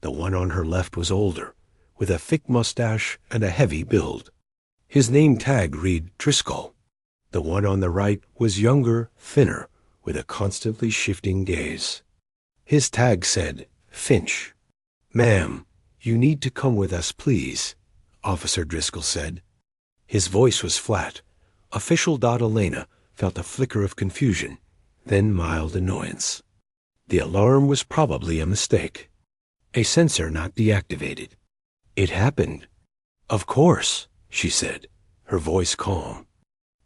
The one on her left was older, with a thick mustache and a heavy build. His name tag read Driscoll. The one on the right was younger, thinner, with a constantly shifting gaze. His tag said, Finch. "Ma'am, you need to come with us, please," Officer Driscoll said. His voice was flat. Official Elena felt a flicker of confusion, then mild annoyance. The alarm was probably a mistake. A sensor not deactivated. It happened. "Of course," she said, her voice calm.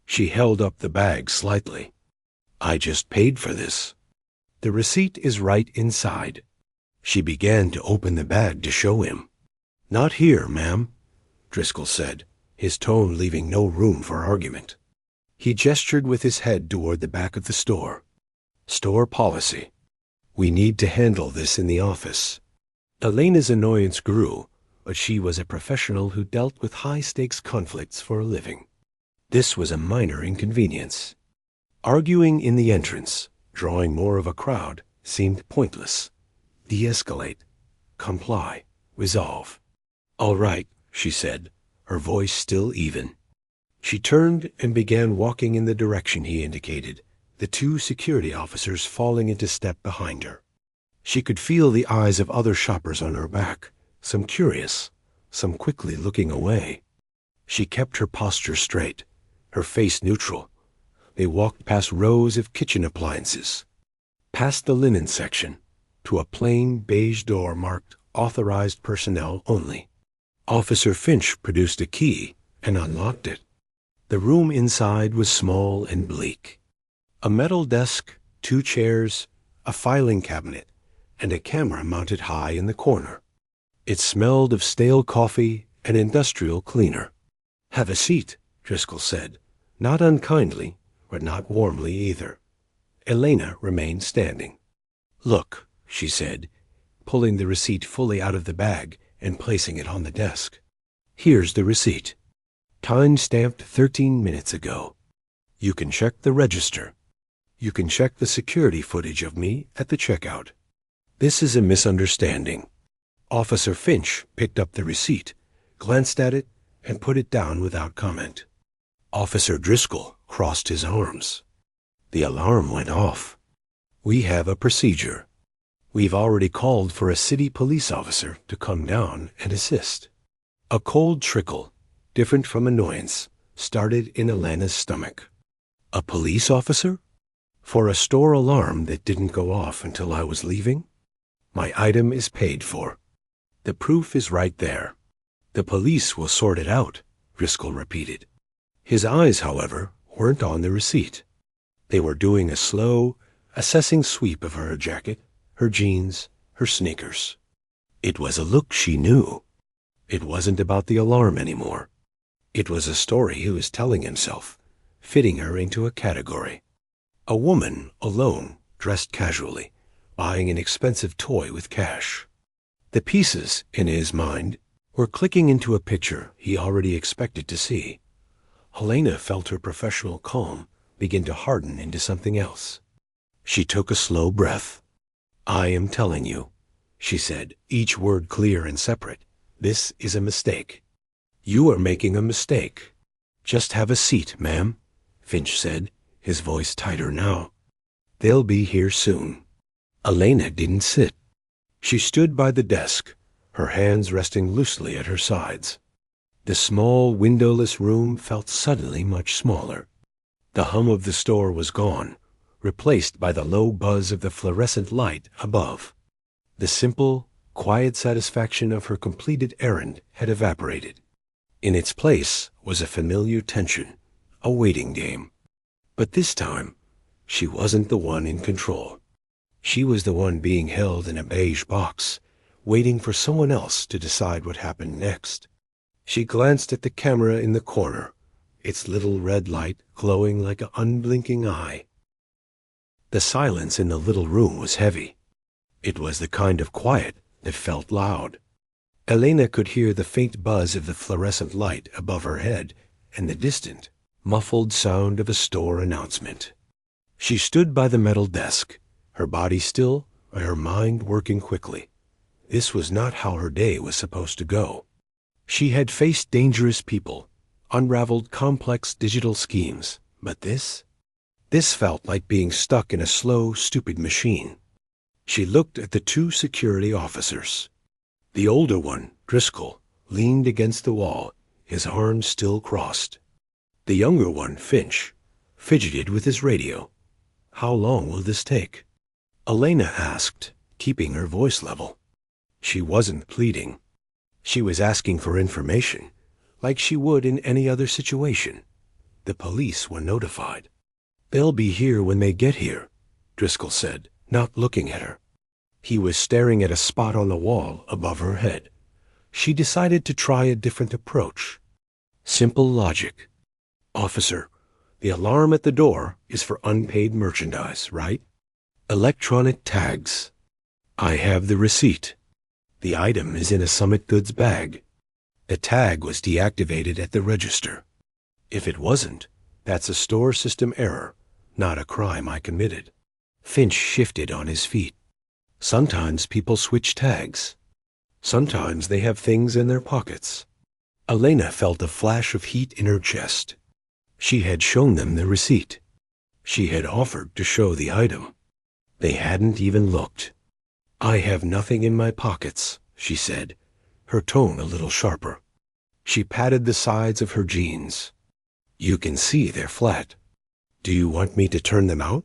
She held up the bag slightly. "I just paid for this. The receipt is right inside." She began to open the bag to show him. "Not here, ma'am," Driscoll said, his tone leaving no room for argument. He gestured with his head toward the back of the store. "Store policy. We need to handle this in the office." Elena's annoyance grew, but she was a professional who dealt with high-stakes conflicts for a living. This was a minor inconvenience. Arguing in the entrance, drawing more of a crowd, seemed pointless. De-escalate. Comply. Resolve. "All right," she said, her voice still even. She turned and began walking in the direction he indicated, the two security officers falling into step behind her. She could feel the eyes of other shoppers on her back, some curious, some quickly looking away. She kept her posture straight, her face neutral. They walked past rows of kitchen appliances, past the linen section, to a plain beige door marked Authorized Personnel Only. Officer Finch produced a key and unlocked it. The room inside was small and bleak. A metal desk, 2 chairs, a filing cabinet, and a camera mounted high in the corner. It smelled of stale coffee and industrial cleaner. "Have a seat," Driscoll said, not unkindly, but not warmly either. Elena remained standing. "Look," she said, pulling the receipt fully out of the bag and placing it on the desk. "Here's the receipt. Time-stamped 13 minutes ago. You can check the register. You can check the security footage of me at the checkout. This is a misunderstanding." Officer Finch picked up the receipt, glanced at it, and put it down without comment. Officer Driscoll crossed his arms. The alarm went off. "We have a procedure. We've already called for a city police officer to come down and assist." A cold trickle, different from annoyance, started in Elena's stomach. "A police officer? For a store alarm that didn't go off until I was leaving? My item is paid for. The proof is right there. The police will sort it out," Driscoll repeated. His eyes, however, weren't on the receipt. They were doing a slow, assessing sweep of her jacket, her jeans, her sneakers. It was a look she knew. It wasn't about the alarm anymore. It was a story he was telling himself, fitting her into a category. A woman, alone, dressed casually, buying an expensive toy with cash. The pieces, in his mind, were clicking into a picture he already expected to see. Helena felt her professional calm begin to harden into something else. She took a slow breath. "I am telling you," she said, each word clear and separate, "this is a mistake. You are making a mistake." "Just have a seat, ma'am," Finch said, his voice tighter now. "They'll be here soon." Elena didn't sit. She stood by the desk, her hands resting loosely at her sides. The small, windowless room felt suddenly much smaller. The hum of the store was gone, replaced by the low buzz of the fluorescent light above. The simple, quiet satisfaction of her completed errand had evaporated. In its place was a familiar tension, a waiting game. But this time, she wasn't the one in control. She was the one being held in a beige box, waiting for someone else to decide what happened next. She glanced at the camera in the corner, its little red light glowing like an unblinking eye. The silence in the little room was heavy. It was the kind of quiet that felt loud. Elena could hear the faint buzz of the fluorescent light above her head and the distant, muffled sound of a store announcement. She stood by the metal desk, her body still, her mind working quickly. This was not how her day was supposed to go. She had faced dangerous people, unraveled complex digital schemes, but this felt like being stuck in a slow, stupid machine. She looked at the two security officers. The older one, Driscoll, leaned against the wall, his arms still crossed. The younger one, Finch, fidgeted with his radio. "How long will this take?" Elena asked, keeping her voice level. She wasn't pleading. She was asking for information, like she would in any other situation. The police were notified. "They'll be here when they get here," Driscoll said, not looking at her. He was staring at a spot on the wall above her head. She decided to try a different approach. Simple logic. "Officer, the alarm at the door is for unpaid merchandise, right?" "Electronic tags. I have the receipt. The item is in a Summit Goods bag. The tag was deactivated at the register. If it wasn't, that's a store system error, not a crime I committed." Finch shifted on his feet. "Sometimes people switch tags. Sometimes they have things in their pockets." Elena felt a flash of heat in her chest. She had shown them the receipt. She had offered to show the item. They hadn't even looked. "I have nothing in my pockets," she said, her tone a little sharper. She patted the sides of her jeans. "You can see they're flat. Do you want me to turn them out?"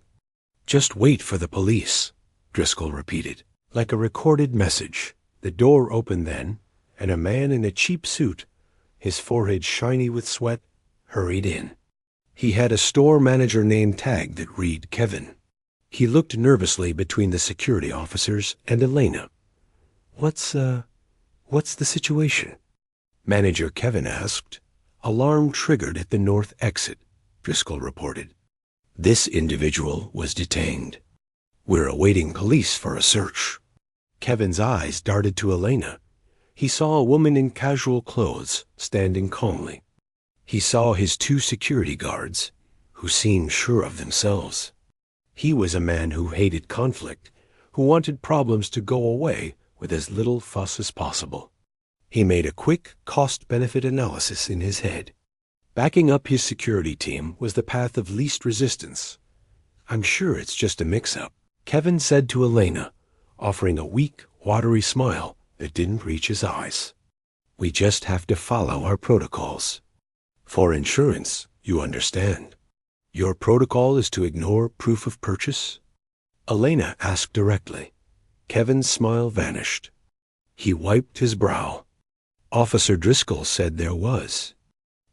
"Just wait for the police," Driscoll repeated, like a recorded message. The door opened then, and a man in a cheap suit, his forehead shiny with sweat, hurried in. He had a store manager name tag that read Kevin. He looked nervously between the security officers and Elena. What's the situation?" Manager Kevin asked. "Alarm triggered at the north exit," Driscoll reported. "This individual was detained. We're awaiting police for a search." Kevin's eyes darted to Elena. He saw a woman in casual clothes standing calmly. He saw his two security guards, who seemed sure of themselves. He was a man who hated conflict, who wanted problems to go away with as little fuss as possible. He made a quick cost-benefit analysis in his head. Backing up his security team was the path of least resistance. "I'm sure it's just a mix-up," Kevin said to Elena, offering a weak, watery smile that didn't reach his eyes. "We just have to follow our protocols. For insurance, you understand. Your protocol is to ignore proof of purchase?" Elena asked directly. Kevin's smile vanished. He wiped his brow. "Officer Driscoll said there was.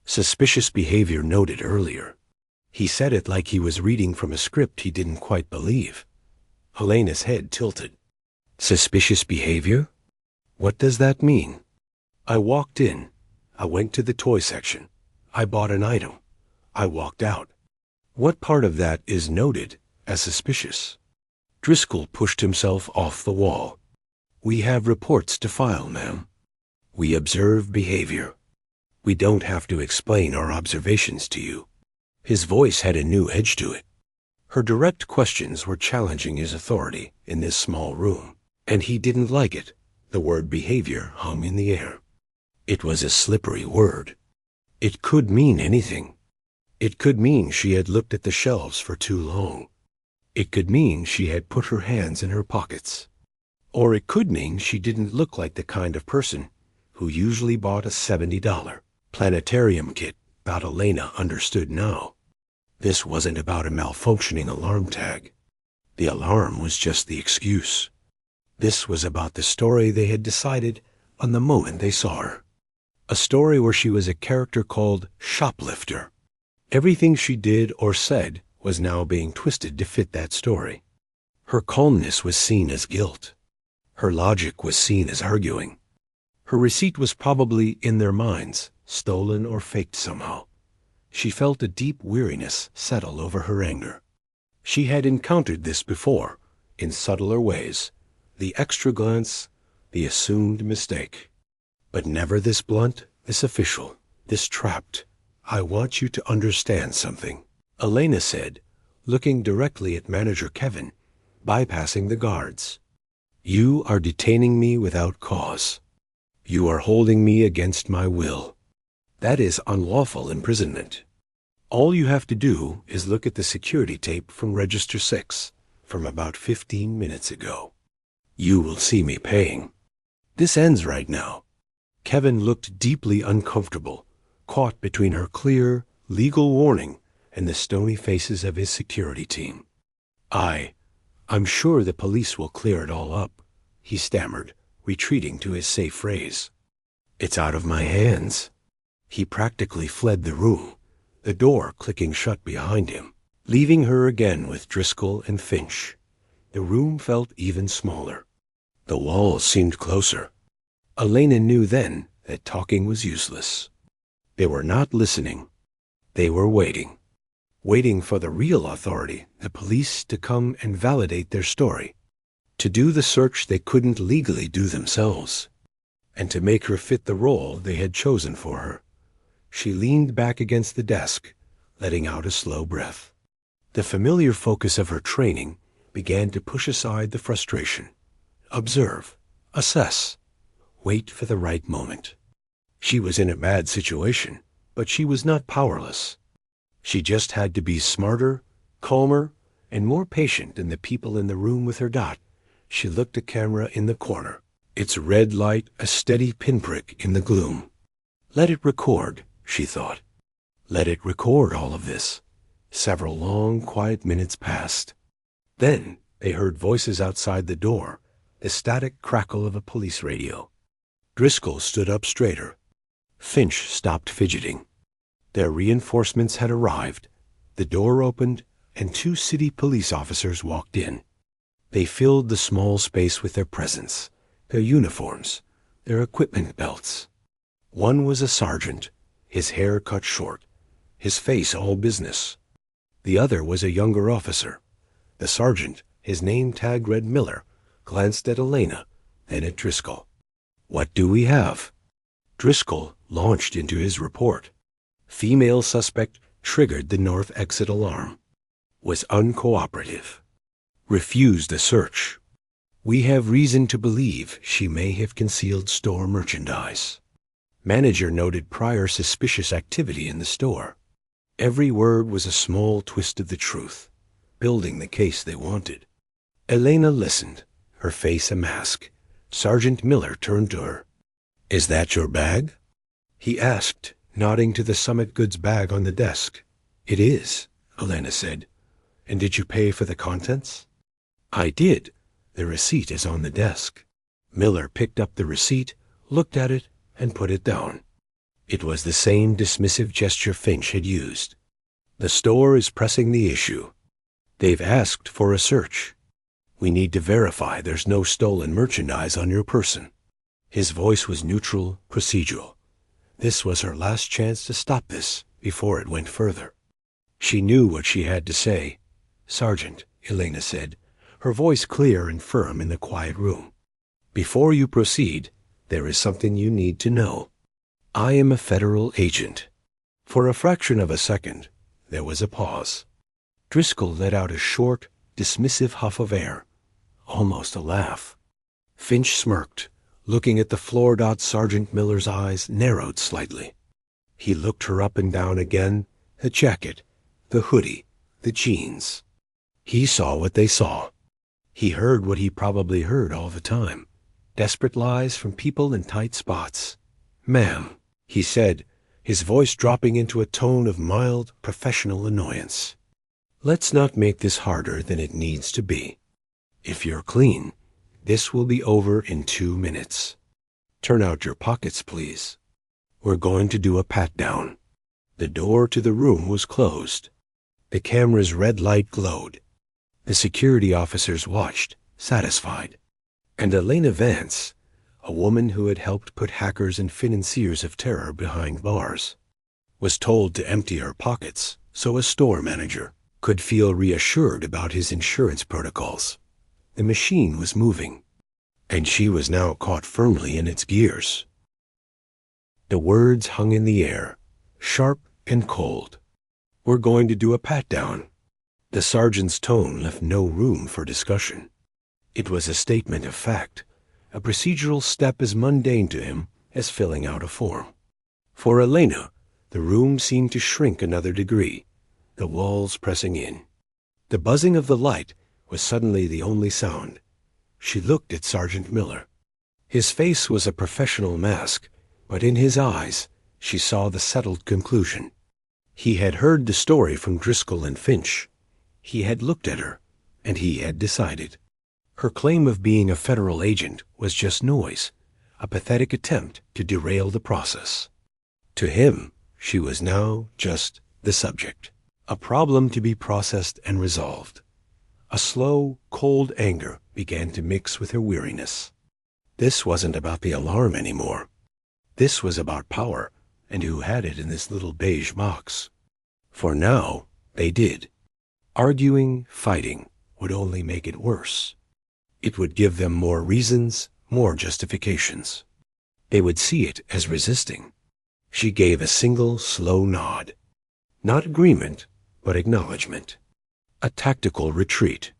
Suspicious behavior noted earlier." He said it like he was reading from a script he didn't quite believe. Elena's head tilted. "Suspicious behavior? What does that mean?" "I walked in. I went to the toy section. I bought an item. I walked out." "What part of that is noted as suspicious?" Driscoll pushed himself off the wall. "We have reports to file, ma'am. We observe behavior. We don't have to explain our observations to you." His voice had a new edge to it. Her direct questions were challenging his authority in this small room, and he didn't like it. The word behavior hung in the air. It was a slippery word. It could mean anything. It could mean she had looked at the shelves for too long. It could mean she had put her hands in her pockets. Or it could mean she didn't look like the kind of person who usually bought a $70 planetarium kit. About Elena understood now. This wasn't about a malfunctioning alarm tag. The alarm was just the excuse. This was about the story they had decided on the moment they saw her. A story where she was a character called Shoplifter. Everything she did or said was now being twisted to fit that story. Her calmness was seen as guilt. Her logic was seen as arguing. Her receipt was probably in their minds, stolen or faked somehow. She felt a deep weariness settle over her anger. She had encountered this before, in subtler ways, the extra glance, the assumed mistake. But never this blunt, this official, this trapped. "I want you to understand something," Elena said, looking directly at Manager Kevin, bypassing the guards. You are detaining me without cause. You are holding me against my will. That is unlawful imprisonment. All you have to do is look at the security tape from Register 6 from about 15 minutes ago. You will see me paying. This ends right now." Kevin looked deeply uncomfortable, caught between her clear, legal warning and the stony faces of his security team. I'm sure the police will clear it all up," he stammered, retreating to his safe phrase. "It's out of my hands." He practically fled the room, the door clicking shut behind him, leaving her again with Driscoll and Finch. The room felt even smaller. The walls seemed closer. Elena knew then that talking was useless. They were not listening. They were waiting. Waiting for the real authority, the police, to come and validate their story. To do the search they couldn't legally do themselves. And to make her fit the role they had chosen for her. She leaned back against the desk, letting out a slow breath. The familiar focus of her training began to push aside the frustration. Observe, assess, wait for the right moment. She was in a bad situation, but she was not powerless. She just had to be smarter, calmer, and more patient than the people in the room with her dot. She looked at the camera in the corner, its red light a steady pinprick in the gloom. Let it record, she thought. Let it record all of this. Several long, quiet minutes passed. Then they heard voices outside the door, the static crackle of a police radio. Driscoll stood up straighter. Finch stopped fidgeting. Their reinforcements had arrived. The door opened, and 2 city police officers walked in. They filled the small space with their presence, their uniforms, their equipment belts. One was a sergeant, his hair cut short, his face all business. The other was a younger officer. The sergeant, his name tag read Miller, glanced at Elena, then at Driscoll. "What do we have?" Driscoll launched into his report. Female suspect triggered the north exit alarm. Was uncooperative. Refused a search. We have reason to believe she may have concealed store merchandise. Manager noted prior suspicious activity in the store. Every word was a small twist of the truth, building the case they wanted. Elena listened, her face a mask. Sergeant Miller turned to her. "Is that your bag?" he asked, nodding to the Summit Goods bag on the desk. "It is," Elena said. "And did you pay for the contents?" "I did. The receipt is on the desk." Miller picked up the receipt, looked at it, and put it down. It was the same dismissive gesture Finch had used. "The store is pressing the issue. They've asked for a search. We need to verify there's no stolen merchandise on your person." His voice was neutral, procedural. This was her last chance to stop this before it went further. She knew what she had to say. "Sergeant," Elena said, her voice clear and firm in the quiet room. "Before you proceed, there is something you need to know. I am a federal agent." For a fraction of a second, there was a pause. Driscoll let out a short, dismissive huff of air, almost a laugh. Finch smirked, looking at the floor. Sergeant Miller's eyes narrowed slightly. He looked her up and down again, the jacket, the hoodie, the jeans. He saw what they saw. He heard what he probably heard all the time. Desperate lies from people in tight spots. "Ma'am," he said, his voice dropping into a tone of mild, professional annoyance. "Let's not make this harder than it needs to be. If you're clean, this will be over in 2 minutes. Turn out your pockets, please. We're going to do a pat-down." The door to the room was closed. The camera's red light glowed. The security officers watched, satisfied. And Elena Vance, a woman who had helped put hackers and financiers of terror behind bars, was told to empty her pockets so a store manager could feel reassured about his insurance protocols. The machine was moving, and she was now caught firmly in its gears. The words hung in the air, sharp and cold. "We're going to do a pat-down." The sergeant's tone left no room for discussion. It was a statement of fact, a procedural step as mundane to him as filling out a form. For Elena, the room seemed to shrink another degree, the walls pressing in. The buzzing of the light was suddenly the only sound. She looked at Sergeant Miller. His face was a professional mask, but in his eyes she saw the settled conclusion. He had heard the story from Driscoll and Finch. He had looked at her, and he had decided. Her claim of being a federal agent was just noise, a pathetic attempt to derail the process. To him, she was now just the subject, a problem to be processed and resolved. A slow, cold anger began to mix with her weariness. This wasn't about the alarm anymore. This was about power, and who had it in this little beige box. For now, they did. Arguing, fighting, would only make it worse. It would give them more reasons, more justifications. They would see it as resisting. She gave a single, slow nod. Not agreement, but acknowledgement. A tactical retreat.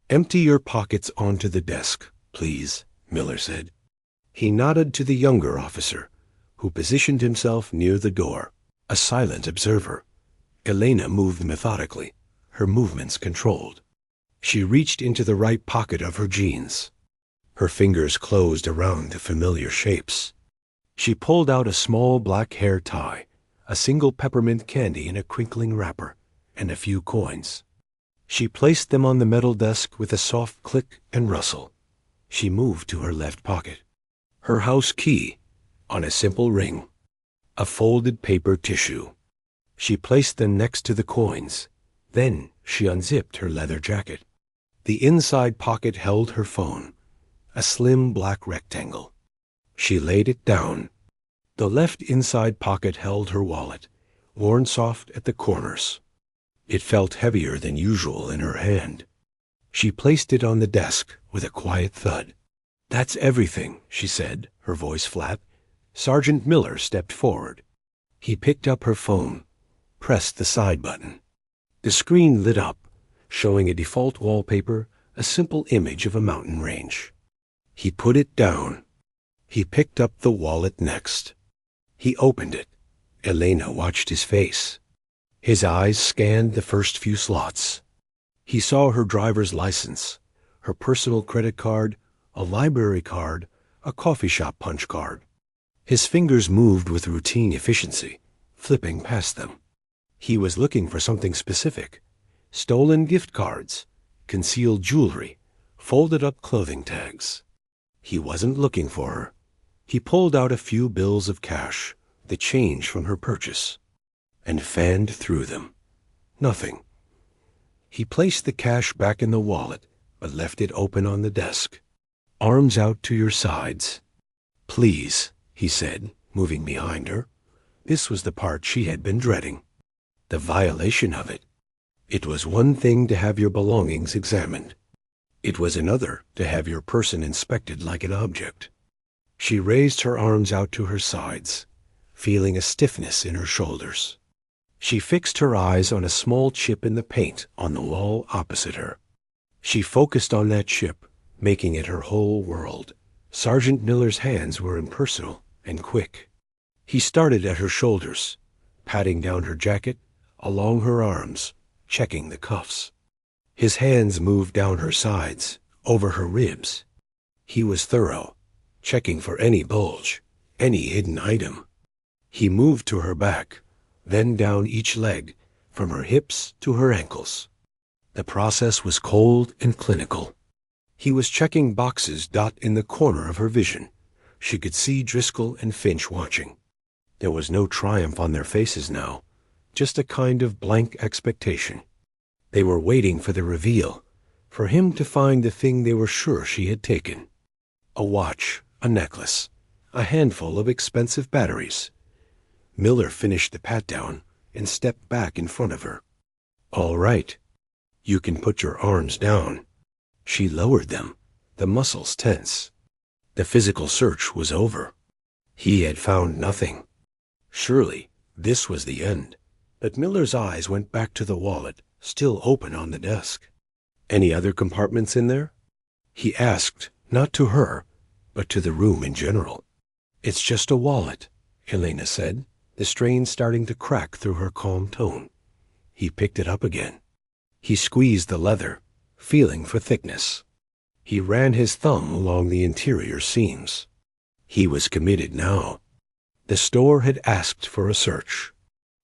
"Empty your pockets onto the desk, please," Miller said. He nodded to the younger officer, who positioned himself near the door, a silent observer. Elena moved methodically, her movements controlled. She reached into the right pocket of her jeans. Her fingers closed around the familiar shapes. She pulled out a small black hair tie, a single peppermint candy in a crinkling wrapper, and a few coins. She placed them on the metal desk with a soft click and rustle. She moved to her left pocket. Her house key, on a simple ring. A folded paper tissue. She placed them next to the coins. Then she unzipped her leather jacket. The inside pocket held her phone, a slim black rectangle. She laid it down. The left inside pocket held her wallet, worn soft at the corners. It felt heavier than usual in her hand. She placed it on the desk with a quiet thud. "That's everything," she said, her voice flat. Sergeant Miller stepped forward. He picked up her phone, pressed the side button. The screen lit up, showing a default wallpaper, a simple image of a mountain range. He put it down. He picked up the wallet next. He opened it. Elena watched his face. His eyes scanned the first few slots. He saw her driver's license, her personal credit card, a library card, a coffee shop punch card. His fingers moved with routine efficiency, flipping past them. He was looking for something specific. Stolen gift cards, concealed jewelry, folded-up clothing tags. He wasn't looking for her. He pulled out a few bills of cash, the change from her purchase, and fanned through them. Nothing. He placed the cash back in the wallet, but left it open on the desk. "Arms out to your sides." "Please," he said, moving behind her. This was the part she had been dreading. The violation of it. It was one thing to have your belongings examined. It was another to have your person inspected like an object. She raised her arms out to her sides, feeling a stiffness in her shoulders. She fixed her eyes on a small chip in the paint on the wall opposite her. She focused on that chip, making it her whole world. Sergeant Miller's hands were impersonal and quick. He started at her shoulders, patting down her jacket, along her arms, checking the cuffs. His hands moved down her sides, over her ribs. He was thorough, checking for any bulge, any hidden item. He moved to her back, then down each leg, from her hips to her ankles. The process was cold and clinical. He was checking boxes dot in the corner of her vision. She could see Driscoll and Finch watching. There was no triumph on their faces now, just a kind of blank expectation. They were waiting for the reveal, for him to find the thing they were sure she had taken. A watch, a necklace, a handful of expensive batteries. Miller finished the pat-down and stepped back in front of her. "All right. You can put your arms down." She lowered them, the muscles tense. The physical search was over. He had found nothing. Surely this was the end. But Miller's eyes went back to the wallet, still open on the desk. "Any other compartments in there?" He asked, not to her, but to the room in general. "It's just a wallet," Elena said, the strain starting to crack through her calm tone. He picked it up again. He squeezed the leather, feeling for thickness. He ran his thumb along the interior seams. He was committed now. The store had asked for a search.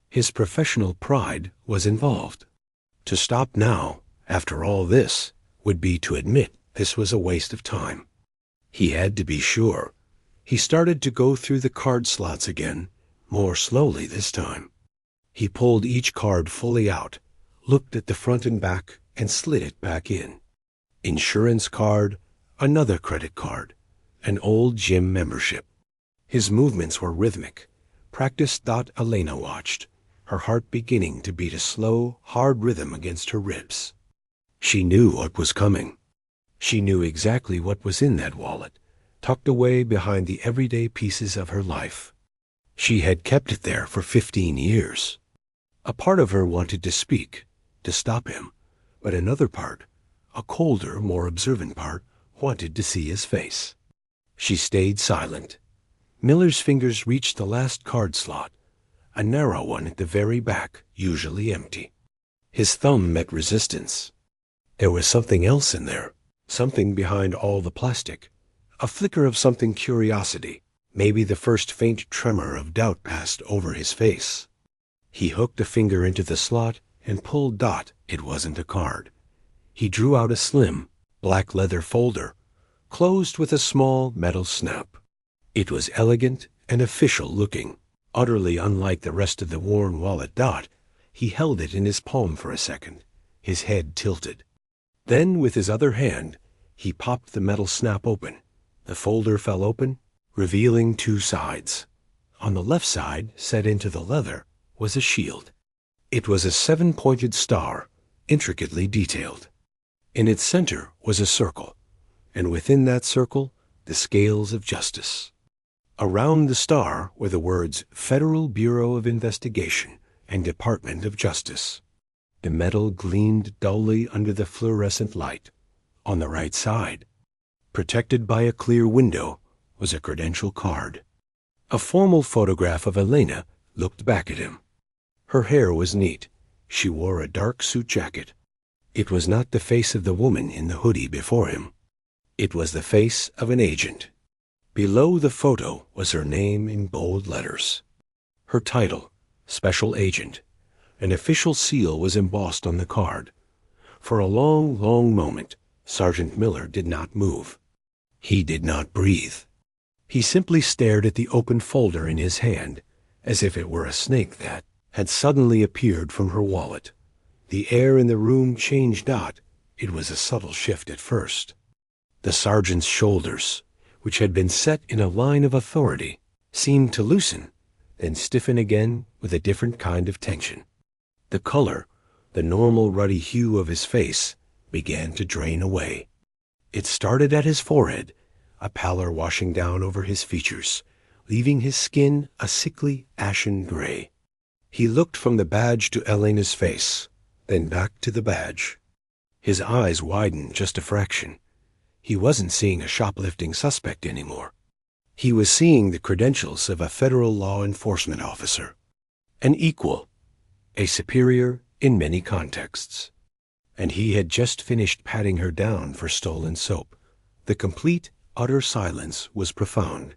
His professional pride was involved. To stop now, after all this, would be to admit this was a waste of time. He had to be sure. He started to go through the card slots again, more slowly this time. He pulled each card fully out, looked at the front and back, and slid it back in. Insurance card, another credit card, an old gym membership. His movements were rhythmic. Practiced. Elena watched, her heart beginning to beat a slow, hard rhythm against her ribs. She knew what was coming. She knew exactly what was in that wallet, tucked away behind the everyday pieces of her life. She had kept it there for 15 years. A part of her wanted to speak, to stop him, but another part, a colder, more observant part, wanted to see his face. She stayed silent. Miller's fingers reached the last card slot, a narrow one at the very back, usually empty. His thumb met resistance. There was something else in there, something behind all the plastic, a flicker of something curiosity. Maybe the first faint tremor of doubt passed over his face. He hooked a finger into the slot and pulled. It wasn't a card. He drew out a slim, black leather folder, closed with a small metal snap. It was elegant and official looking, utterly unlike the rest of the worn wallet. He held it in his palm for a second, his head tilted. Then, with his other hand, he popped the metal snap open. The folder fell open, revealing two sides. On the left side, set into the leather, was a shield. It was a 7-pointed star, intricately detailed. In its center was a circle, and within that circle, the scales of justice. Around the star were the words Federal Bureau of Investigation and Department of Justice. The metal gleamed dully under the fluorescent light. On the right side, protected by a clear window, was a credential card. A formal photograph of Elena looked back at him. Her hair was neat. She wore a dark suit jacket. It was not the face of the woman in the hoodie before him. It was the face of an agent. Below the photo was her name in bold letters. Her title, Special Agent. An official seal was embossed on the card. For a long, long moment, Sergeant Miller did not move. He did not breathe. He simply stared at the open folder in his hand, as if it were a snake that had suddenly appeared from her wallet. The air in the room changed. It was a subtle shift at first. The sergeant's shoulders, which had been set in a line of authority, seemed to loosen, then stiffen again with a different kind of tension. The color, the normal ruddy hue of his face, began to drain away. It started at his forehead, a pallor washing down over his features, leaving his skin a sickly, ashen gray. He looked from the badge to Elena's face, then back to the badge. His eyes widened just a fraction. He wasn't seeing a shoplifting suspect anymore. He was seeing the credentials of a federal law enforcement officer, an equal, a superior in many contexts. And he had just finished patting her down for stolen soap. The complete, utter silence was profound.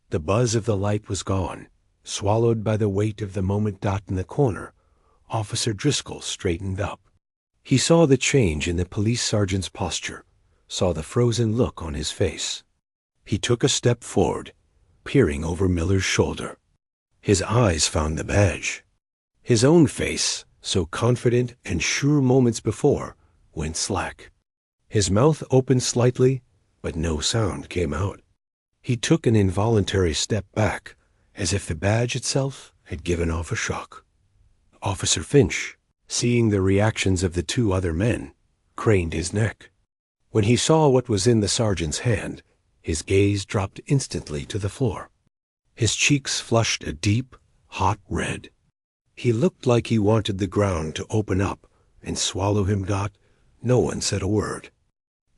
The buzz of the light was gone, swallowed by the weight of the moment. In the corner, Officer Driscoll straightened up. He saw the change in the police sergeant's posture, saw the frozen look on his face. He took a step forward, peering over Miller's shoulder. His eyes found the badge. His own face, so confident and sure moments before, went slack. His mouth opened slightly, but no sound came out. He took an involuntary step back, as if the badge itself had given off a shock. Officer Finch, seeing the reactions of the two other men, craned his neck. When he saw what was in the sergeant's hand, his gaze dropped instantly to the floor. His cheeks flushed a deep, hot red. He looked like he wanted the ground to open up and swallow him. No one said a word.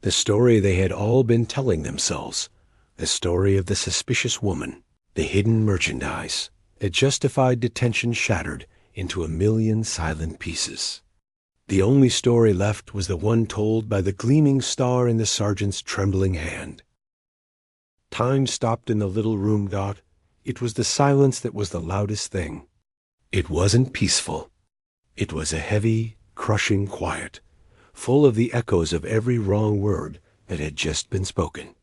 The story they had all been telling themselves. The story of the suspicious woman, the hidden merchandise, the justified detention shattered into a million silent pieces. The only story left was the one told by the gleaming star in the sergeant's trembling hand. Time stopped in the little room. It was the silence that was the loudest thing. It wasn't peaceful. It was a heavy, crushing quiet, full of the echoes of every wrong word that had just been spoken.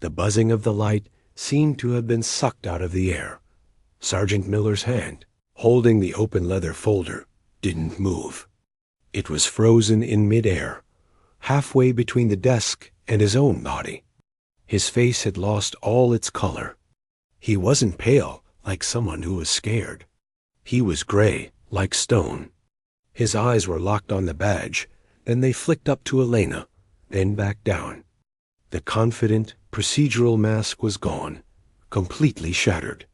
The buzzing of the light seemed to have been sucked out of the air. Sergeant Miller's hand, holding the open leather folder, didn't move. It was frozen in midair, halfway between the desk and his own body. His face had lost all its color. He wasn't pale like someone who was scared. He was gray like stone. His eyes were locked on the badge, then they flicked up to Elena, then back down. The confident, procedural mask was gone, completely shattered.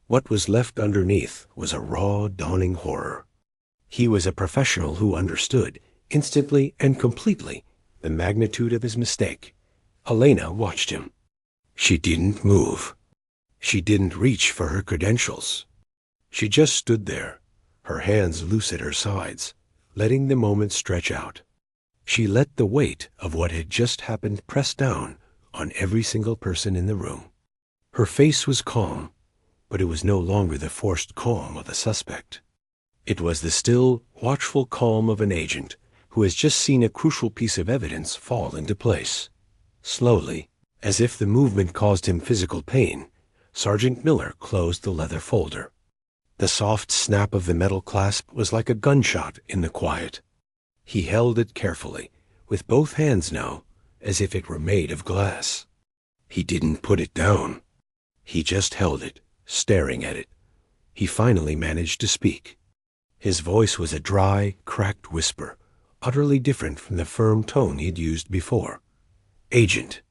What was left underneath was a raw, dawning horror. He was a professional who understood, instantly and completely, the magnitude of his mistake. Elena watched him. She didn't move. She didn't reach for her credentials. She just stood there, her hands loose at her sides, letting the moment stretch out. She let the weight of what had just happened press down on every single person in the room. Her face was calm, but it was no longer the forced calm of a suspect. It was the still, watchful calm of an agent who has just seen a crucial piece of evidence fall into place. Slowly, as if the movement caused him physical pain, Sergeant Miller closed the leather folder. The soft snap of the metal clasp was like a gunshot in the quiet. He held it carefully, with both hands now, as if it were made of glass. He didn't put it down. He just held it, staring at it. He finally managed to speak. His voice was a dry, cracked whisper, utterly different from the firm tone he'd used before. "Agent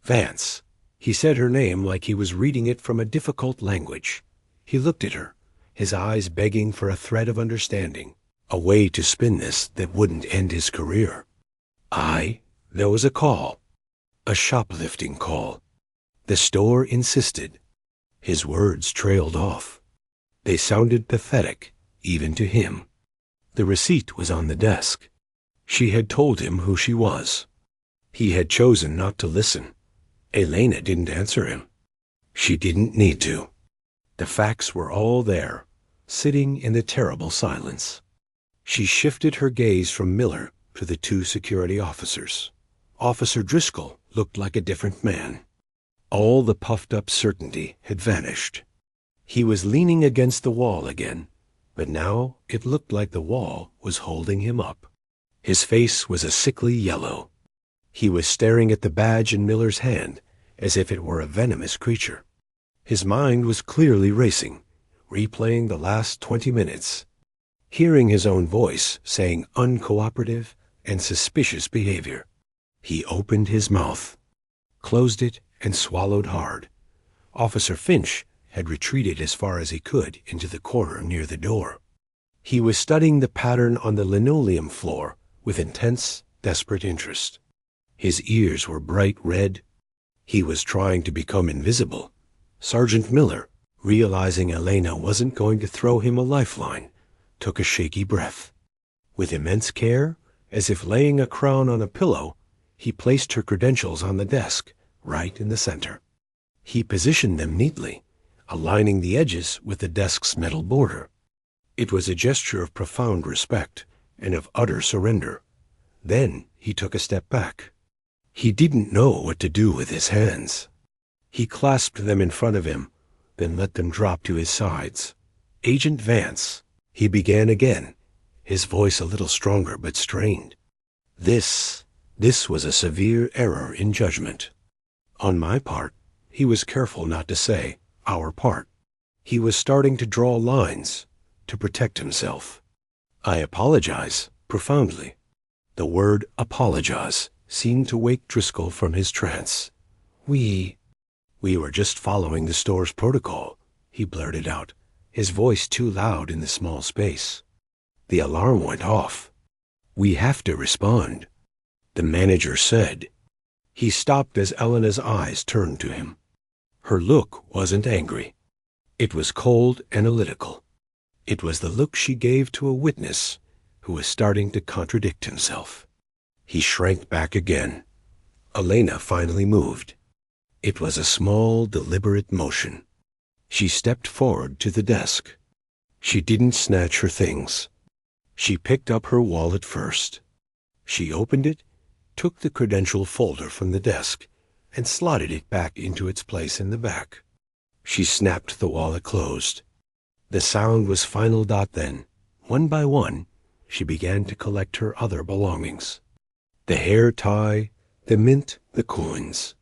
Vance." He said her name like he was reading it from a difficult language. He looked at her, his eyes begging for a thread of understanding, a way to spin this that wouldn't end his career. There was a call. A shoplifting call. The store insisted. His words trailed off. They sounded pathetic, even to him. The receipt was on the desk. She had told him who she was. He had chosen not to listen. Elena didn't answer him. She didn't need to. The facts were all there, sitting in the terrible silence. She shifted her gaze from Miller to the two security officers. Officer Driscoll looked like a different man. All the puffed-up certainty had vanished. He was leaning against the wall again, but now it looked like the wall was holding him up. His face was a sickly yellow. He was staring at the badge in Miller's hand as if it were a venomous creature. His mind was clearly racing, replaying the last 20 minutes, hearing his own voice saying uncooperative and suspicious behavior. He opened his mouth, closed it, and swallowed hard. Officer Finch had retreated as far as he could into the corner near the door. He was studying the pattern on the linoleum floor with intense, desperate interest. His ears were bright red. He was trying to become invisible. Sergeant Miller, realizing Elena wasn't going to throw him a lifeline, took a shaky breath. With immense care, as if laying a crown on a pillow, he placed her credentials on the desk, right in the center. He positioned them neatly, aligning the edges with the desk's metal border. It was a gesture of profound respect and of utter surrender. Then he took a step back. He didn't know what to do with his hands. He clasped them in front of him, then let them drop to his sides. "Agent Vance," he began again, his voice a little stronger but strained. This was a severe error in judgment. On my part, he was careful not to say, our part. He was starting to draw lines, to protect himself. "I apologize, profoundly." The word apologize seemed to wake Driscoll from his trance. We were just following the store's protocol," he blurted out, his voice too loud in the small space. "The alarm went off. We have to respond. The manager said." He stopped as Elena's eyes turned to him. Her look wasn't angry. It was cold, analytical. It was the look she gave to a witness who was starting to contradict himself. He shrank back again. Elena finally moved. It was a small, deliberate motion. She stepped forward to the desk. She didn't snatch her things. She picked up her wallet first. She opened it, took the credential folder from the desk, and slotted it back into its place in the back. She snapped the wallet closed. The sound was final. Then, one by one, she began to collect her other belongings. The hair tie, the mint, the coins.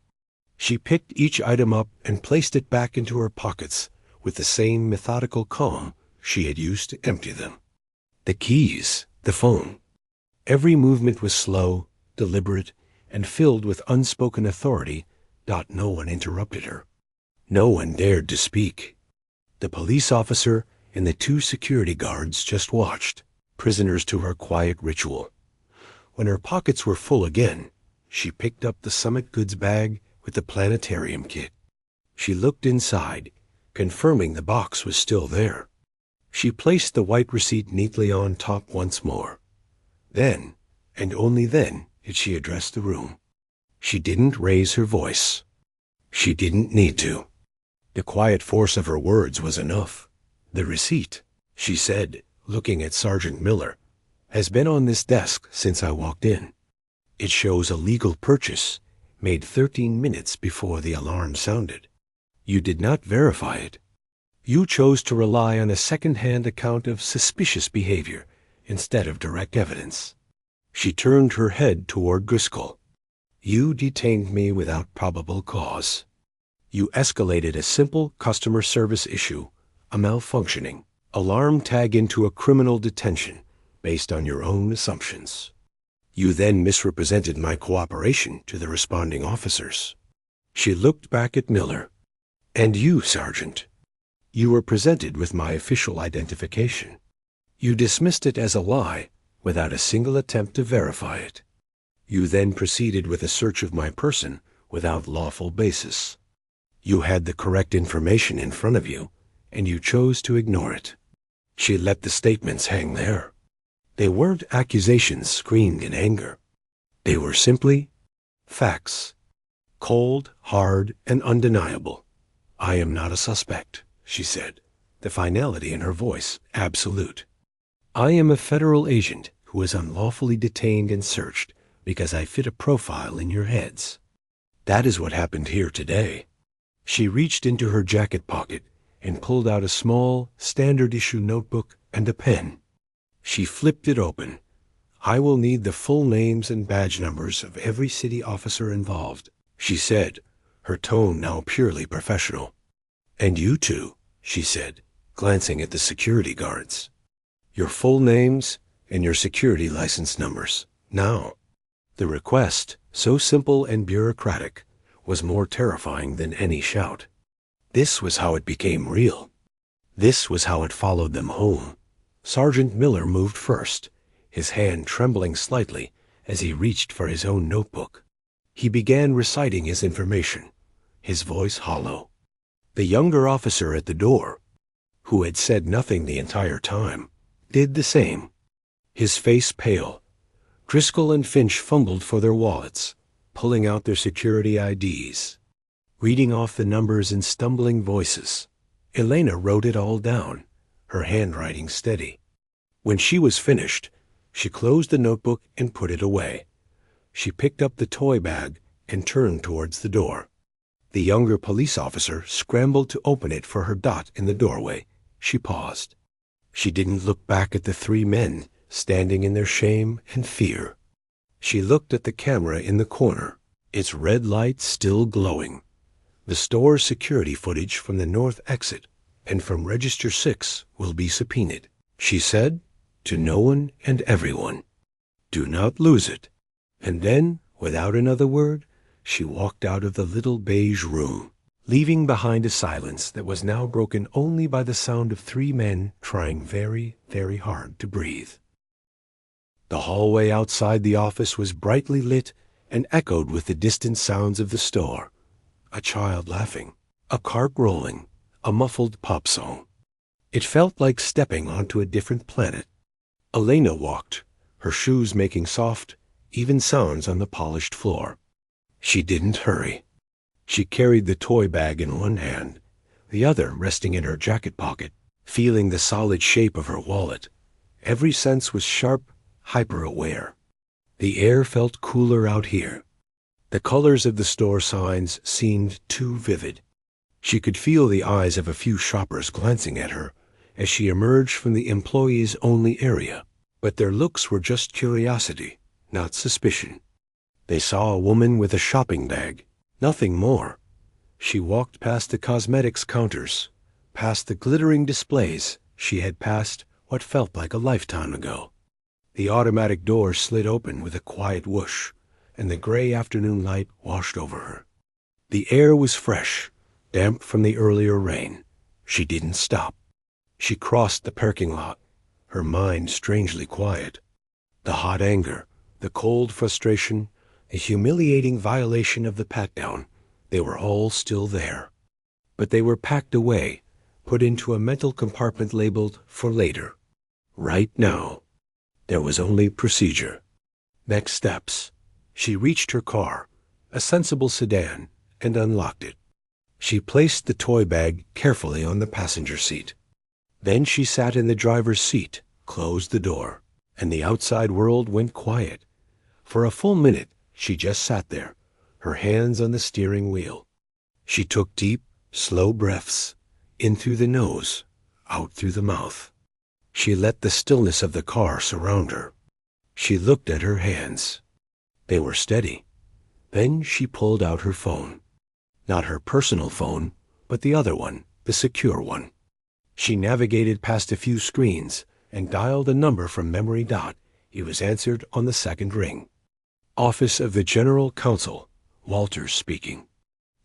She picked each item up and placed it back into her pockets with the same methodical calm she had used to empty them. The keys, the phone. Every movement was slow, deliberate, and filled with unspoken authority. No one interrupted her. No one dared to speak. The police officer and the 2 security guards just watched, prisoners to her quiet ritual. When her pockets were full again, she picked up the Summit Goods bag with the planetarium kit. She looked inside, confirming the box was still there. She placed the white receipt neatly on top once more. Then, and only then, did she address the room. She didn't raise her voice. She didn't need to. The quiet force of her words was enough. The receipt, she said, looking at Sergeant Miller, has been on this desk since I walked in. It shows a legal purchase made 13 minutes before the alarm sounded. You did not verify it. You chose to rely on a second-hand account of suspicious behavior instead of direct evidence. She turned her head toward Driscoll. You detained me without probable cause. You escalated a simple customer service issue, a malfunctioning alarm tag, into a criminal detention based on your own assumptions. You then misrepresented my cooperation to the responding officers. She looked back at Miller. And you, Sergeant. You were presented with my official identification. You dismissed it as a lie without a single attempt to verify it. You then proceeded with a search of my person without lawful basis. You had the correct information in front of you, and you chose to ignore it. She let the statements hang there. They weren't accusations screamed in anger. They were simply facts. Cold, hard, and undeniable. I am not a suspect, she said, the finality in her voice absolute. I am a federal agent who was unlawfully detained and searched because I fit a profile in your heads. That is what happened here today. She reached into her jacket pocket and pulled out a small, standard-issue notebook and a pen. She flipped it open. I will need the full names and badge numbers of every city officer involved, she said, her tone now purely professional. And you too, she said, glancing at the security guards. Your full names and your security license numbers, now. The request, so simple and bureaucratic, was more terrifying than any shout. This was how it became real. This was how it followed them home. Sergeant Miller moved first, his hand trembling slightly as he reached for his own notebook. He began reciting his information, his voice hollow. The younger officer at the door, who had said nothing the entire time, did the same, his face pale. Driscoll and Finch fumbled for their wallets, pulling out their security IDs, reading off the numbers in stumbling voices. Elena wrote it all down, her handwriting steady. When she was finished, she closed the notebook and put it away. She picked up the toy bag and turned towards the door. The younger police officer scrambled to open it for her. In the doorway, she paused. She didn't look back at the 3 men standing in their shame and fear. She looked at the camera in the corner, its red light still glowing. The store's security footage from the north exit and from Register 6 will be subpoenaed, she said, to no one and everyone. Do not lose it. And then, without another word, she walked out of the little beige room, leaving behind a silence that was now broken only by the sound of 3 men trying very, very hard to breathe. The hallway outside the office was brightly lit and echoed with the distant sounds of the store. A child laughing, a cart rolling, a muffled pop song. It felt like stepping onto a different planet. Elena walked, her shoes making soft, even sounds on the polished floor. She didn't hurry. She carried the toy bag in one hand, the other resting in her jacket pocket, feeling the solid shape of her wallet. Every sense was sharp, hyper-aware. The air felt cooler out here. The colors of the store signs seemed too vivid. She could feel the eyes of a few shoppers glancing at her as she emerged from the employees-only area, but their looks were just curiosity, not suspicion. They saw a woman with a shopping bag, nothing more. She walked past the cosmetics counters, past the glittering displays she had passed what felt like a lifetime ago. The automatic door slid open with a quiet whoosh, and the gray afternoon light washed over her. The air was fresh, damp from the earlier rain. She didn't stop. She crossed the parking lot, her mind strangely quiet. The hot anger, the cold frustration, a humiliating violation of the pat-down, they were all still there. But they were packed away, put into a mental compartment labeled for later. Right now. There was only procedure. Next steps. She reached her car, a sensible sedan, and unlocked it. She placed the toy bag carefully on the passenger seat. Then she sat in the driver's seat, closed the door, and the outside world went quiet. For a full minute, she just sat there, her hands on the steering wheel. She took deep, slow breaths, in through the nose, out through the mouth. She let the stillness of the car surround her. She looked at her hands. They were steady. Then she pulled out her phone. Not her personal phone, but the other one, the secure one. She navigated past a few screens and dialed a number from memory. It was answered on the second ring. Office of the General Counsel, Walters speaking.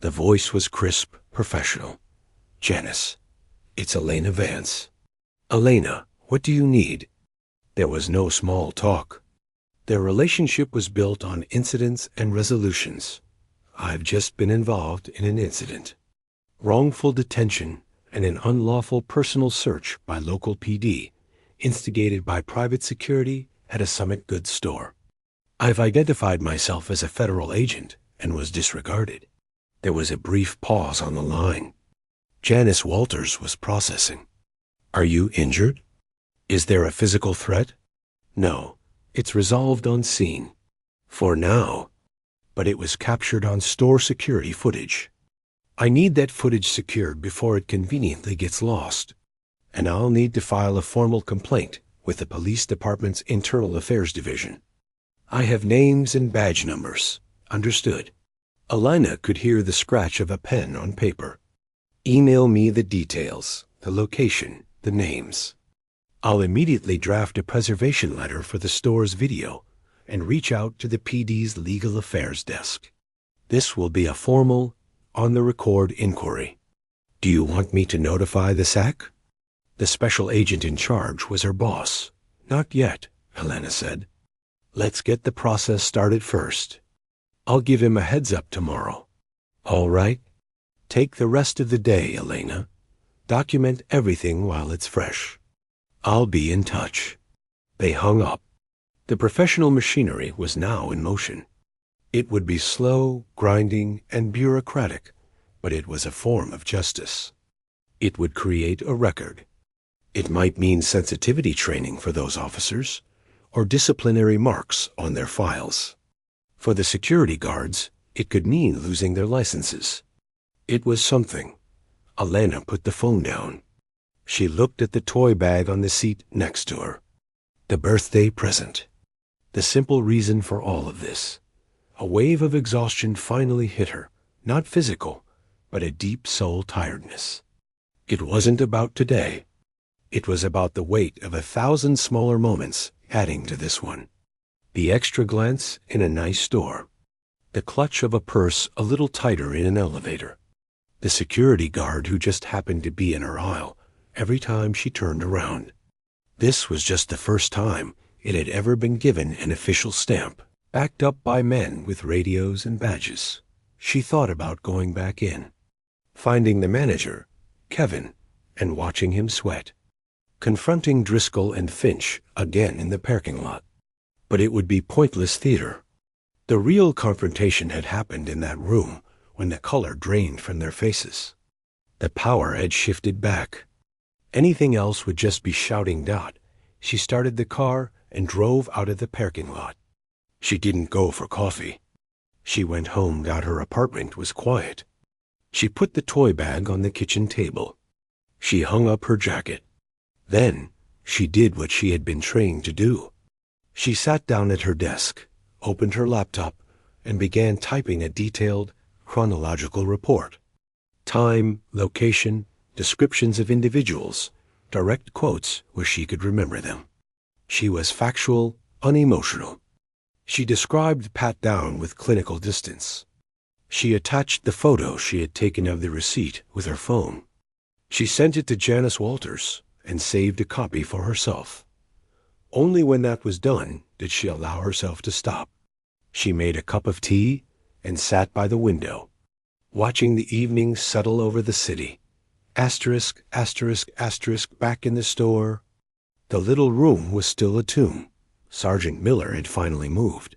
The voice was crisp, professional. Janice, it's Elena Vance. Elena, what do you need? There was no small talk. Their relationship was built on incidents and resolutions. I've just been involved in an incident. Wrongful detention and an unlawful personal search by local PD, instigated by private security at a Summit goods store. I've identified myself as a federal agent and was disregarded. There was a brief pause on the line. Janice Walters was processing. Are you injured? Is there a physical threat? No, it's resolved on scene. For now. But it was captured on store security footage. I need that footage secured before it conveniently gets lost. And I'll need to file a formal complaint with the police department's Internal Affairs Division. I have names and badge numbers. Understood. Elena could hear the scratch of a pen on paper. Email me the details, the location, the names. I'll immediately draft a preservation letter for the store's video and reach out to the PD's Legal Affairs Desk. This will be a formal, on-the-record inquiry. Do you want me to notify the SAC? The special agent in charge was her boss. Not yet, Helena said. Let's get the process started first. I'll give him a heads-up tomorrow. All right? Take the rest of the day, Elena. Document everything while it's fresh. I'll be in touch. They hung up. The professional machinery was now in motion. It would be slow, grinding, and bureaucratic, but it was a form of justice. It would create a record. It might mean sensitivity training for those officers, or disciplinary marks on their files. For the security guards, it could mean losing their licenses. It was something. Elena put the phone down. She looked at the toy bag on the seat next to her. The birthday present. The simple reason for all of this. A wave of exhaustion finally hit her, not physical, but a deep soul tiredness. It wasn't about today. It was about the weight of 1,000 smaller moments adding to this one. The extra glance in a nice store. The clutch of a purse a little tighter in an elevator. The security guard who just happened to be in her aisle every time she turned around. This was just the first time it had ever been given an official stamp. backed up by men with radios and badges. She thought about going back in, finding the manager, Kevin, and watching him sweat, confronting Driscoll and Finch again in the parking lot. But it would be pointless theater. The real confrontation had happened in that room when the color drained from their faces. The power had shifted back. Anything else would just be shouting doubt. She started the car and drove out of the parking lot. She didn't go for coffee. She went home. Her apartment was quiet. She put the toy bag on the kitchen table. She hung up her jacket. Then she did what she had been trained to do. She sat down at her desk, opened her laptop, and began typing a detailed, chronological report. Time, location, descriptions of individuals, direct quotes where she could remember them. She was factual, unemotional. She described Pat down with clinical distance. She attached the photo she had taken of the receipt with her phone. She sent it to Janice Walters and saved a copy for herself. Only when that was done did she allow herself to stop. She made a cup of tea and sat by the window, watching the evening settle over the city. Asterisk, asterisk, asterisk, back in the store. The little room was still a tomb. Sergeant Miller had finally moved,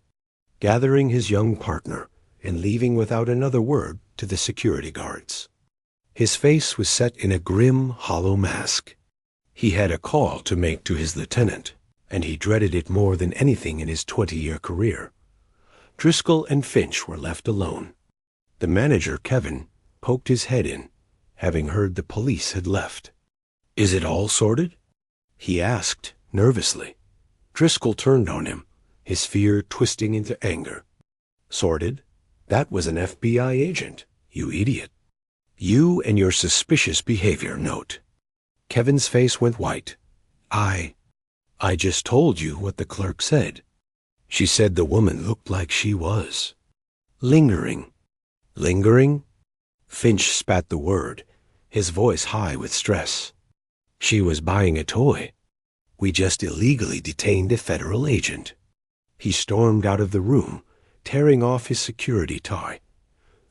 gathering his young partner and leaving without another word to the security guards. His face was set in a grim, hollow mask. He had a call to make to his lieutenant, and he dreaded it more than anything in his 20-year career. Driscoll and Finch were left alone. The manager, Kevin, poked his head in, having heard the police had left. "Is it all sorted?" he asked, nervously. Driscoll turned on him, his fear twisting into anger. "Sorted? That was an FBI agent, you idiot. You and your suspicious behavior note." Kevin's face went white. I just told you what the clerk said." She said the woman looked like she was lingering. "Lingering?" Finch spat the word, his voice high with stress. "She was buying a toy. We just illegally detained a federal agent." He stormed out of the room, tearing off his security tie.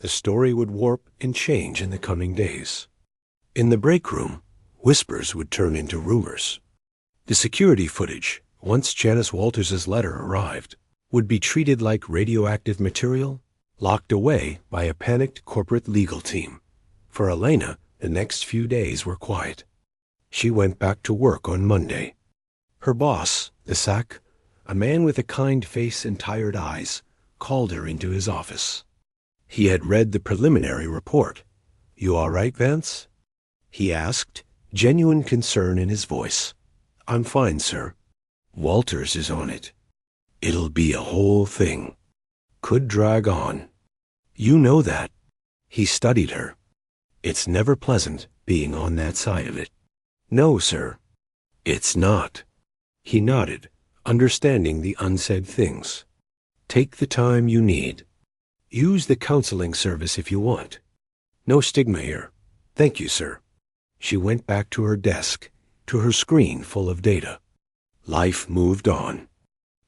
The story would warp and change in the coming days. In the break room, whispers would turn into rumors. The security footage, once Janice Walters' letter arrived, would be treated like radioactive material, locked away by a panicked corporate legal team. For Elena, the next few days were quiet. She went back to work on Monday. Her boss, the SAC, a man with a kind face and tired eyes, called her into his office. He had read the preliminary report. "You all right, Vance?" he asked, genuine concern in his voice. "I'm fine, sir. Walters is on it. It'll be a whole thing. Could drag on. You know that." He studied her. "It's never pleasant being on that side of it." "No, sir." "It's not." He nodded, understanding the unsaid things. "Take the time you need. Use the counseling service if you want. No stigma here. Thank you, sir." She went back to her desk, to her screen full of data. Life moved on.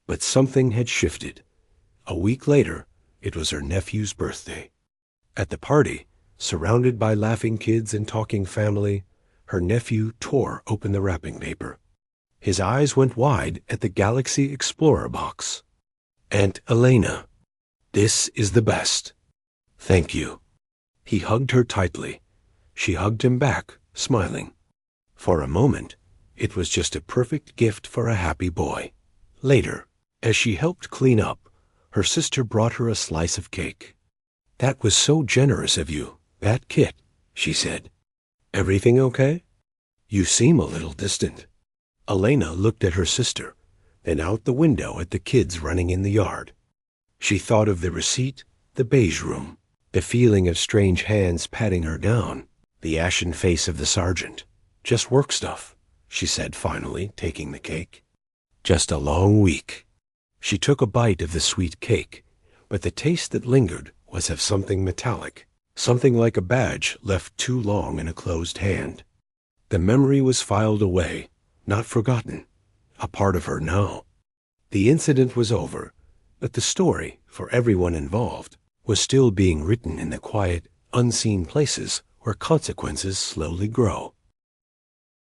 But something had shifted. A week later, it was her nephew's birthday. At the party, surrounded by laughing kids and talking family, her nephew tore open the wrapping paper. His eyes went wide at the Galaxy Explorer box. "Aunt Elena, this is the best. Thank you." He hugged her tightly. She hugged him back, smiling. For a moment, it was just a perfect gift for a happy boy. Later, as she helped clean up, her sister brought her a slice of cake. "That was so generous of you, that kit," she said. "Everything okay? You seem a little distant." Elena looked at her sister, then out the window at the kids running in the yard. She thought of the receipt, the beige room, the feeling of strange hands patting her down, the ashen face of the sergeant. "Just work stuff," she said finally, taking the cake. "Just a long week." She took a bite of the sweet cake, but the taste that lingered was of something metallic, something like a badge left too long in a closed hand. The memory was filed away, not forgotten, a part of her now. The incident was over, But the story, for everyone involved, was still being written in the quiet, unseen places where consequences slowly grow.